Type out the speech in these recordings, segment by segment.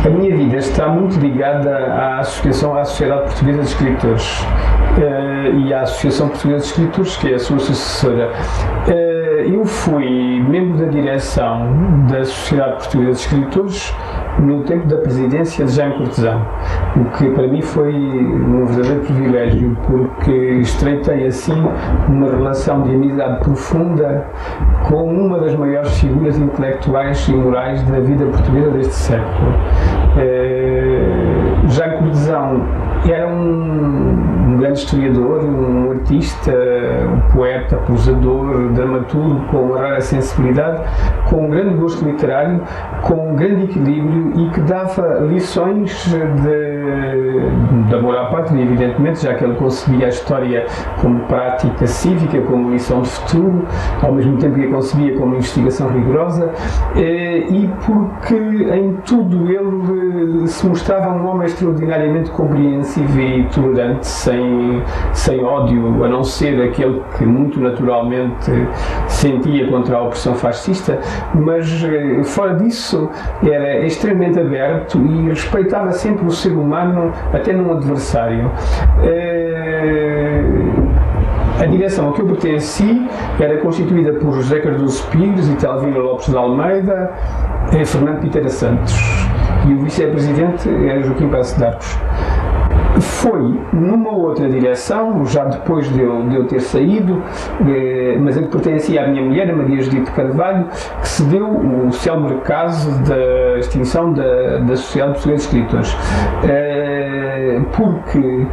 A minha vida está muito ligada à Sociedade Portuguesa de Escritores e à Associação Portuguesa de Escritores, que é a sua sucessora. Eu fui membro da direção da Sociedade Portuguesa de Escritores no tempo da presidência de Jaime Cortesão, o que para mim foi um verdadeiro privilégio, porque estreitei assim uma relação de amizade profunda com uma das maiores figuras intelectuais e morais da vida portuguesa deste século. Jaime Cortesão era um grande historiador, um artista, um poeta, prosador, dramaturgo com uma rara sensibilidade, com um grande gosto literário, com um grande equilíbrio e que dava lições de amor à pátria, evidentemente, já que ele concebia a história como prática cívica, como lição de futuro, ao mesmo tempo que a concebia como investigação rigorosa, e porque em tudo ele se mostrava um homem extraordinariamente compreensivo e tolerante, sem ódio, a não ser aquele que muito naturalmente sentia contra a opressão fascista, mas fora disso era extremamente aberto e respeitava sempre o ser humano, até num adversário. A direção a que eu pertenci era constituída por José Cardoso Pires, Italvino Lopes de Almeida, Fernando Piteira Santos, e o vice-presidente era Joaquim Passo de Arcos. Foi numa outra direção, já depois de eu ter saído, mas a que pertencia à minha mulher, a Maria Judite Carvalho, que se deu o célebre caso da extinção da Sociedade Portuguesa de Escritores. Porque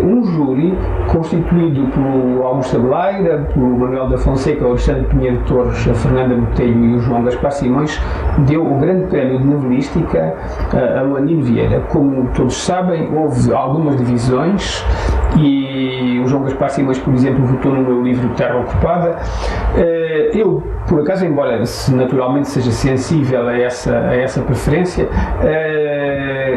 um júri constituído pelo Augusto Abeleira, pelo Manuel da Fonseca, o Alexandre Pinheiro Torres, a Fernanda Botelho e o João Gaspar Simões, deu o grande prémio de novelística a Luandino Vieira. Como todos sabem, houve algumas divisões e o João Gaspar Simões, por exemplo, votou no meu livro Terra Ocupada. Eu, por acaso, embora naturalmente seja sensível a essa preferência,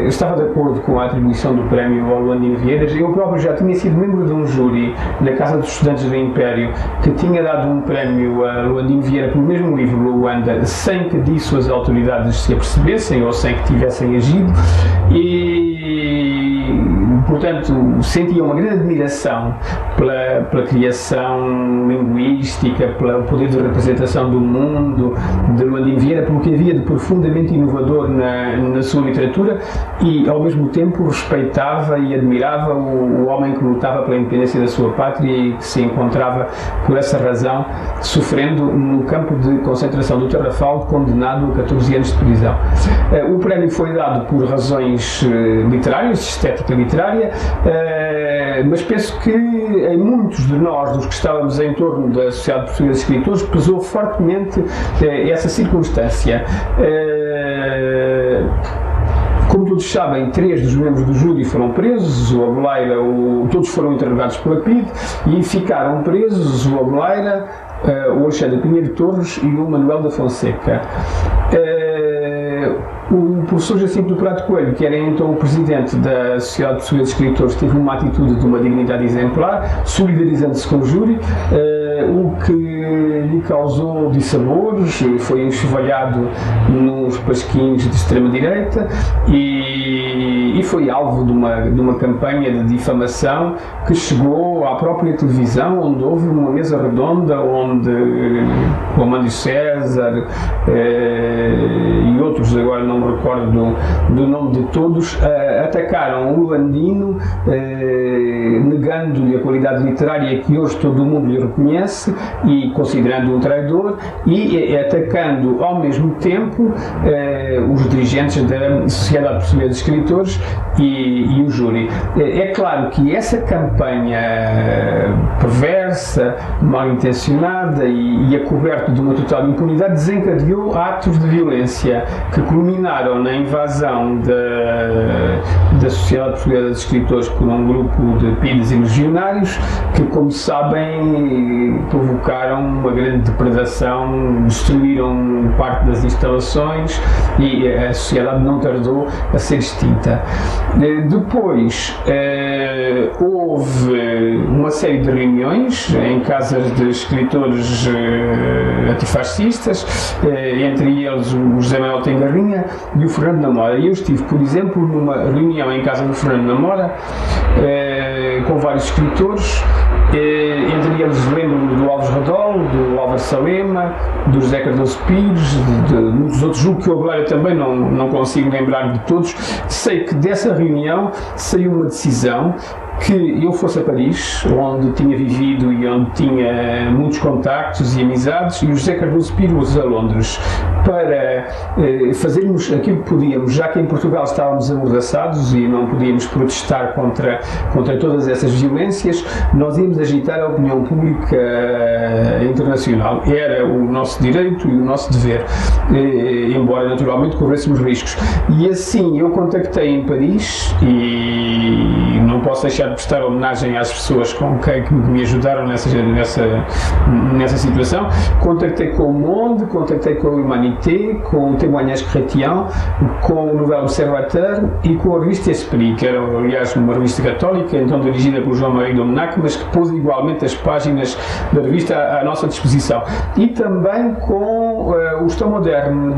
estava de acordo com a atribuição do prémio ao Luandino Vieira. Eu próprio já tinha sido membro de um júri na Casa dos Estudantes do Império que tinha dado um prémio a Luandino Vieira pelo mesmo livro, Luanda, sem que disso as autoridades se apercebessem ou sem que tivessem agido, e portanto sentia uma grande admiração pela criação linguística, pelo poder de representação do mundo de Luandino Vieira, pelo que havia de profundamente inovador na sua literatura, e ao mesmo tempo respeitava e admirava o homem que lutava pela independência da sua pátria e que se encontrava, por essa razão, sofrendo no campo de concentração do Tarrafal, condenado a 14 anos de prisão. O prémio foi dado por razões literárias, de estética literária, mas penso que em muitos de nós, dos que estávamos em torno da Sociedade Portuguesa de Escritores, pesou fortemente essa circunstância. Como todos sabem, 3 dos membros do júri foram presos, o Abeleira, todos foram interrogados pela PIDE e ficaram presos o Abeleira, o Alexandre Pinheiro Torres e o Manuel da Fonseca. O professor Jacinto do Prado Coelho, que era então o presidente da Sociedade Portuguesa de Escritores, teve uma atitude de uma dignidade exemplar, solidarizando-se com o júri, o que lhe causou dissabores, foi enxovalhado nos pasquins de extrema-direita e foi alvo de uma campanha de difamação que chegou à própria televisão, onde houve uma mesa redonda onde o Amândio César e outros, agora não me recordo do nome de todos, atacaram o Luandino, negando-lhe a qualidade literária que hoje todo o mundo lhe reconhece e considerando um traidor, e atacando ao mesmo tempo os dirigentes da Sociedade Portuguesa de Escritores e o júri. É claro que essa campanha perversa, mal intencionada e acoberta de uma total impunidade desencadeou atos de violência que culminaram na invasão da Sociedade Portuguesa de Escritores por um grupo de PIDES e legionários que, como sabem, provocaram uma grande depredação, destruíram parte das instalações e a sociedade não tardou a ser extinta. Depois houve uma série de reuniões em casas de escritores antifascistas, entre eles o José Manuel Tengarrinha e o Fernando Namora. Eu estive, por exemplo, numa reunião em casa do Fernando Namora com vários escritores, entre eles lembro-me do Alves Redol, do Álvaro Salema, do José Cardoso Pires, de muitos outros, julgo que eu agora também não consigo lembrar de todos. Sei que dessa reunião saiu uma decisão que eu fosse a Paris, onde tinha vivido e onde tinha muitos contactos e amizades, e o José Cardoso Pires a Londres, para fazermos aquilo que podíamos, já que em Portugal estávamos amordaçados e não podíamos protestar contra todas essas violências. Nós íamos agitar a opinião pública internacional. Era o nosso direito e o nosso dever, embora naturalmente corrêssemos riscos. E assim eu contactei em Paris, e não posso deixar de prestar homenagem às pessoas que me ajudaram nessa situação. Contactei com o Monde, contactei com o Humanité, com o Témoignage Chrétien, com o Nouvel Observateur e com a revista Esprit, que era, aliás, uma revista católica, então dirigida por João Maria Domenac, mas que pôs igualmente as páginas da revista à nossa disposição. E também com o Estão Moderno.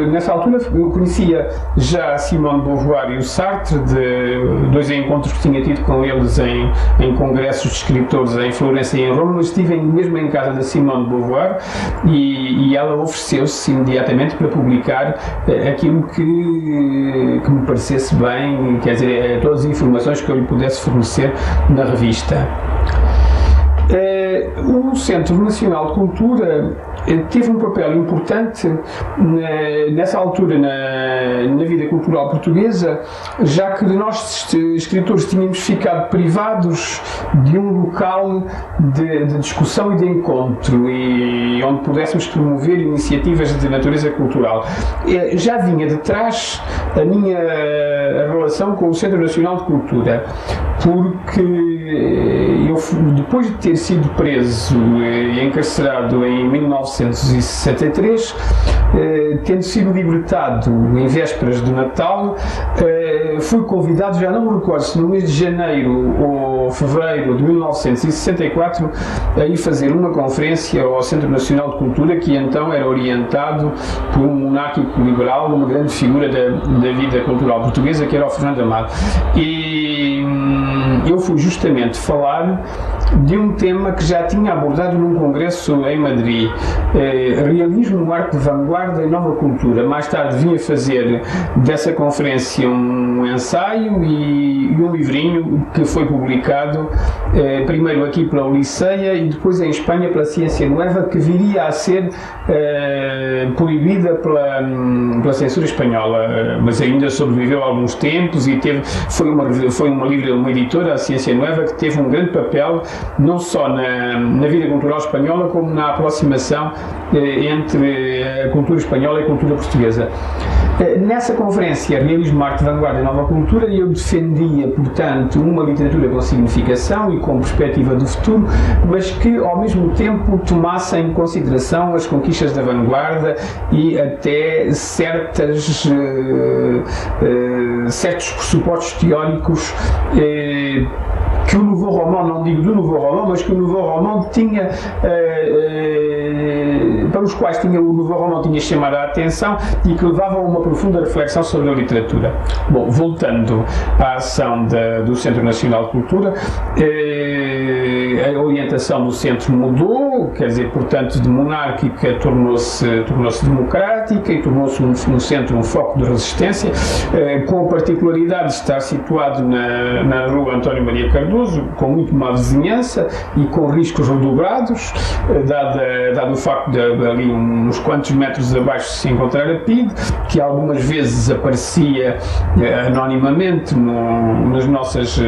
Nessa altura eu conhecia já Simone de Beauvoir e o Sartre, de dois encontros que tinha tido com eles em congressos de escritores em Florença e em Roma, mas estive mesmo em casa da Simone de Beauvoir e ela ofereceu-se imediatamente para publicar aquilo que me parecesse bem, quer dizer, todas as informações que eu lhe pudesse fornecer na revista. O Centro Nacional de Cultura teve um papel importante nessa altura na vida cultural portuguesa, já que nós escritores tínhamos ficado privados de um local de discussão e de encontro, e onde pudéssemos promover iniciativas de natureza cultural. Já vinha de trás a minha relação com o Centro Nacional de Cultura, porque eu, depois de ter sido preso e encarcerado em 1963, tendo sido libertado em vésperas do Natal, fui convidado, já não me recordo se no mês de janeiro ou fevereiro de 1964, a ir fazer uma conferência ao Centro Nacional de Cultura, que então era orientado por um monárquico liberal, uma grande figura da vida cultural portuguesa, que era o Fernando Amado. E eu fui justamente falar de um tema que já tinha abordado num congresso em Madrid, realismo, arte de vanguarda e nova cultura. Mais tarde vinha fazer dessa conferência um ensaio e um livrinho que foi publicado primeiro aqui pela Oliceia e depois em Espanha pela Ciência Nueva, que viria a ser proibida pela censura espanhola, mas ainda sobreviveu alguns tempos e foi uma editora, a Ciência Nueva, que teve um grande papel não só na vida cultural espanhola, como na aproximação entre a cultura espanhola e a cultura portuguesa. Nessa conferência, Realismo, Arte, Vanguarda e Nova Cultura, eu defendia, portanto, uma literatura com significação e com perspectiva do futuro, mas que, ao mesmo tempo, tomasse em consideração as conquistas da vanguarda e até certos pressupostos teóricos que o Nouveau Roman, não digo do Nouveau Roman, mas que o Nouveau Roman tinha, para os quais o Nouveau Roman tinha chamado a atenção e que levavam a uma profunda reflexão sobre a literatura. Bom, voltando à ação do Centro Nacional de Cultura, a orientação do centro mudou, quer dizer, portanto, de monárquica tornou-se democrática e tornou-se um centro, um foco de resistência, com a particularidade de estar situado na rua António Maria Cardoso, com muito má vizinhança e com riscos redobrados, dado o facto de ali uns quantos metros abaixo se encontrar a PIDE, que algumas vezes aparecia anonimamente nos nossos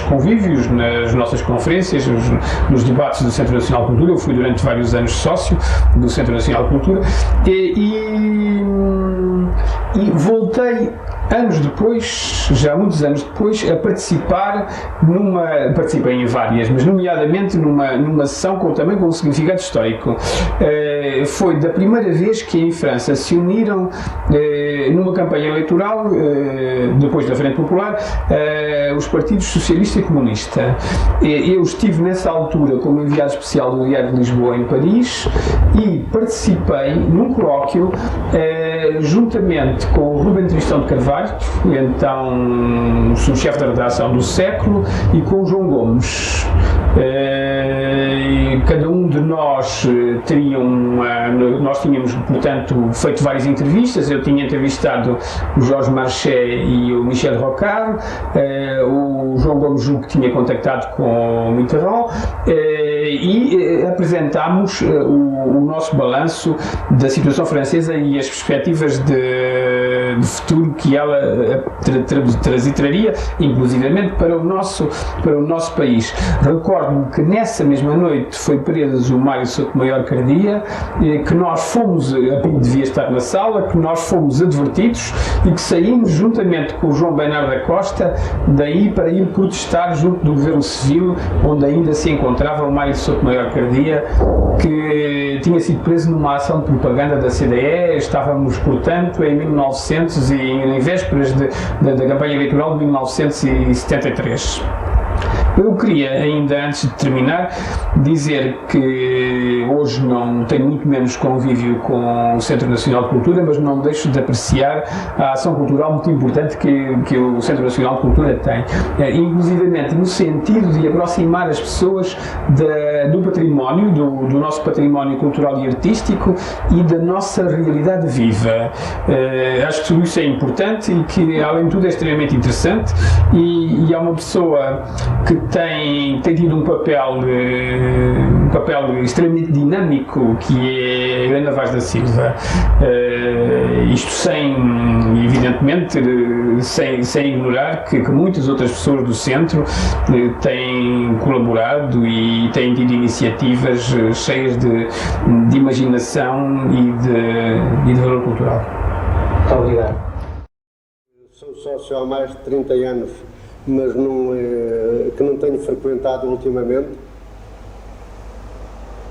convívios, nas nossas conferências, nos debates do Centro Nacional de Cultura. Eu fui durante vários anos sócio do Centro Nacional de Cultura e voltei anos depois, já muitos anos depois, a participei em várias, mas nomeadamente numa sessão também com um significado histórico. Foi da primeira vez que em França se uniram numa campanha eleitoral, depois da Frente Popular, os partidos socialista e comunista. Eu estive nessa altura como enviado especial do Diário de Lisboa em Paris e participei num colóquio juntamente com o Rubem Tristão de Carvalho, então subchefe da redação do Século, e com o João Gomes. Cada um de nós nós tínhamos, portanto, feito várias entrevistas. Eu tinha entrevistado o Jorge Marchais e o Michel Rocard, o João Gomes julgo que tinha contactado com o Mitterrand, e apresentámos o nosso balanço da situação francesa e as perspectivas de futuro que ela traria, inclusivamente para o nosso país. Recordo-me que nessa mesma noite foi preso o Mário Sotomayor Cardia, que nós fomos, a PIDE devia estar na sala, que nós fomos advertidos e que saímos juntamente com o João Bernardo da Costa daí para ir protestar junto do Governo Civil, onde ainda se encontrava o Mário Sotomayor Cardia, que tinha sido preso numa ação de propaganda da CDE. Estávamos, portanto, em 1900 e em vésperas da campanha eleitoral de 1973. Eu queria, ainda antes de terminar, dizer que hoje não tenho muito menos convívio com o Centro Nacional de Cultura, mas não deixo de apreciar a ação cultural muito importante que o Centro Nacional de Cultura tem, inclusivamente no sentido de aproximar as pessoas do património, do nosso património cultural e artístico e da nossa realidade viva. Acho que tudo isso é importante e que, além de tudo, é extremamente interessante, e há uma pessoa que tem tido um papel extremamente dinâmico, que é a Helena Vaz da Silva. Isto evidentemente, sem ignorar que muitas outras pessoas do centro têm colaborado e têm tido iniciativas cheias de imaginação e de valor cultural. Muito obrigado. Sou sócio há mais de 30 anos, mas que não tenho frequentado ultimamente,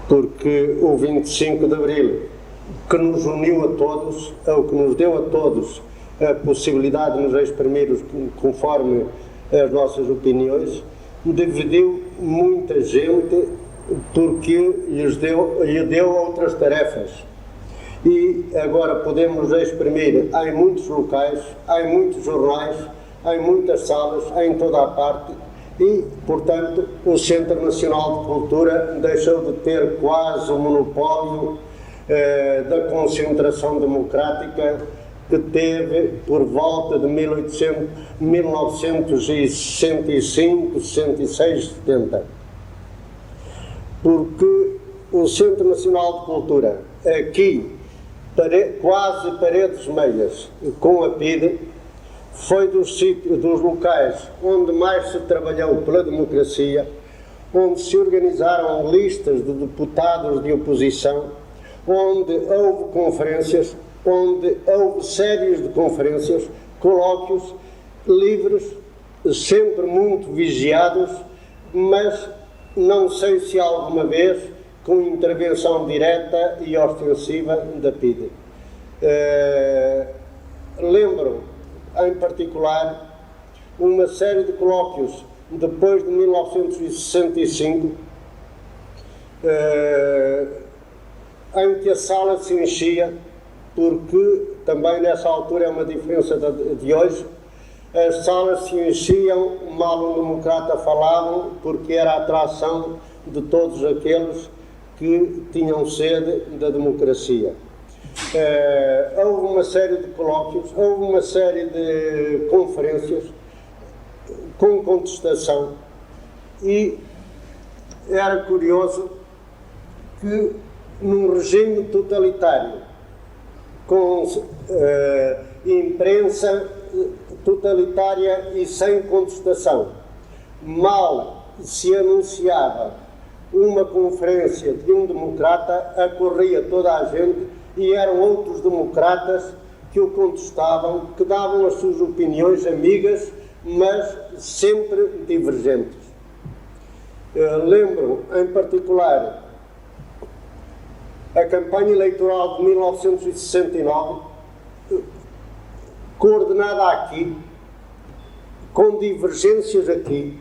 porque o 25 de Abril, que nos uniu a todos, ou que nos deu a todos a possibilidade de nos exprimirmos conforme as nossas opiniões, dividiu muita gente porque lhe deu outras tarefas. E agora podemos exprimir em muitos locais, em muitos jornais, em muitas salas, em toda a parte, e, portanto, o Centro Nacional de Cultura deixou de ter quase o monopólio da concentração democrática que teve por volta de 1965, 66, 70. Porque o Centro Nacional de Cultura, aqui, quase paredes meias com a PIDE, foi dos locais onde mais se trabalhou pela democracia, onde se organizaram listas de deputados de oposição, onde houve conferências, onde houve séries de conferências, colóquios livres, sempre muito vigiados, mas não sei se alguma vez com intervenção direta e ostensiva da PIDE. Lembro, em particular, uma série de colóquios depois de 1965, em que a sala se enchia, porque também nessa altura é uma diferença de hoje, as salas se enchiam, mal um democrata falavam, porque era a atração de todos aqueles que tinham sede da democracia. Houve uma série de colóquios, houve uma série de conferências com contestação, e era curioso que num regime totalitário, com imprensa totalitária e sem contestação, mal se anunciava uma conferência de um democrata, acorria toda a gente, e eram outros democratas que o contestavam, que davam as suas opiniões amigas, mas sempre divergentes. Lembro, em particular, a campanha eleitoral de 1969, coordenada aqui, com divergências aqui,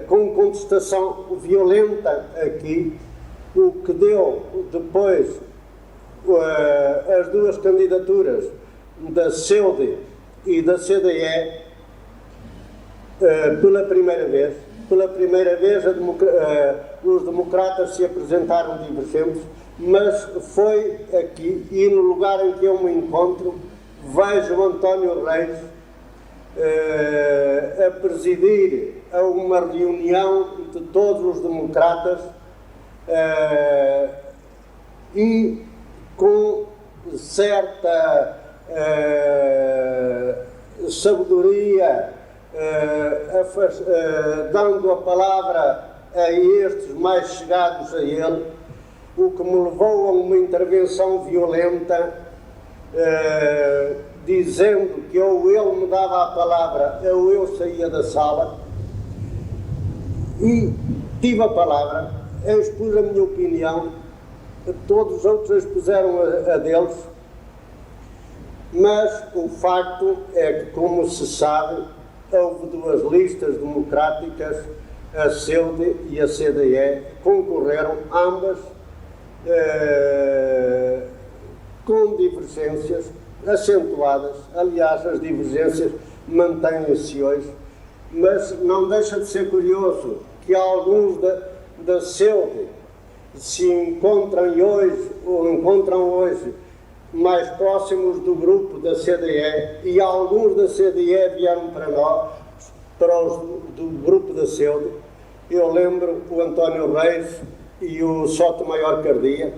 com contestação violenta aqui, o que deu depois as duas candidaturas da CEUD e da CDE pela primeira vez. Pela primeira vez os democratas se apresentaram divergentes, mas foi aqui, e no lugar em que eu me encontro, vejo o António Reis a presidir a uma reunião de todos os democratas e com certa sabedoria, dando a palavra a estes mais chegados a ele, o que me levou a uma intervenção violenta, dizendo que ou ele me dava a palavra ou eu saía da sala, e tive a palavra, expus a minha opinião, todos os outros expuseram a deles, mas o facto é que, como se sabe, houve duas listas democráticas, a CEUD e a CDE, concorreram ambas com divergências acentuadas. Aliás, as divergências mantêm-se hoje, mas não deixa de ser curioso que alguns da CEUD se encontram hoje mais próximos do grupo da CDE, e alguns da CDE vieram para nós, para os do grupo da CEUD. Eu lembro o António Reis e o Sotomayor Cardia.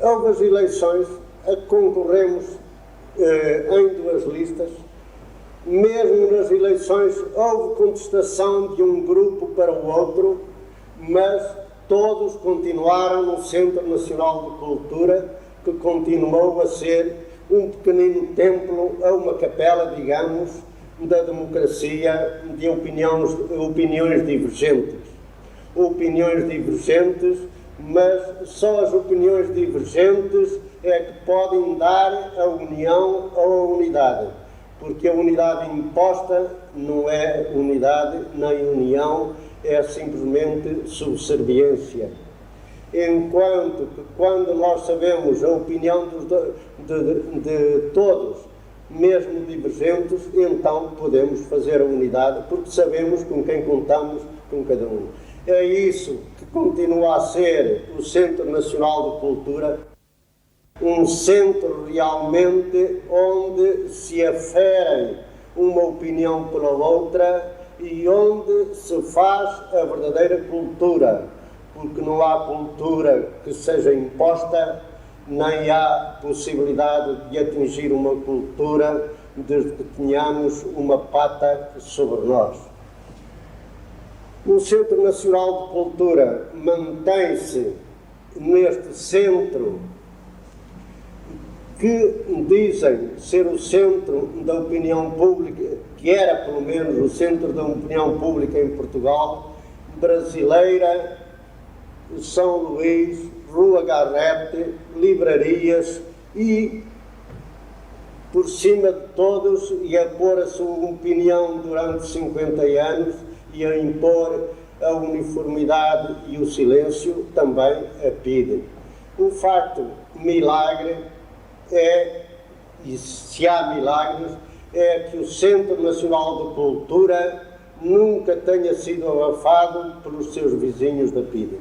Houve as eleições, concorremos em duas listas. Mesmo nas eleições houve contestação de um grupo para o outro, mas todos continuaram no Centro Nacional de Cultura, que continuou a ser um pequenino templo, uma capela, digamos, da democracia, de opiniões divergentes. Opiniões divergentes, mas só as opiniões divergentes é que podem dar a união ou a unidade, porque a unidade imposta não é unidade nem união, é simplesmente subserviência. Enquanto que, quando nós sabemos a opinião de todos, mesmo divergentes, então podemos fazer a unidade, porque sabemos com quem contamos, com cada um. É isso que continua a ser o Centro Nacional de Cultura, um centro realmente onde se aferem uma opinião pela outra e onde se faz a verdadeira cultura, porque não há cultura que seja imposta, nem há possibilidade de atingir uma cultura desde que tenhamos uma pata sobre nós. O Centro Nacional de Cultura mantém-se neste centro que dizem ser o centro da opinião pública, que era pelo menos o centro da opinião pública em Portugal, brasileira, São Luís, Rua Garrete, livrarias e, por cima de todos, e a pôr a sua opinião durante 50 anos e a impor a uniformidade e o silêncio, também a PIDE. O facto milagre é, e se há milagres, é que o Centro Nacional de Cultura nunca tenha sido abafado pelos seus vizinhos da PIDE.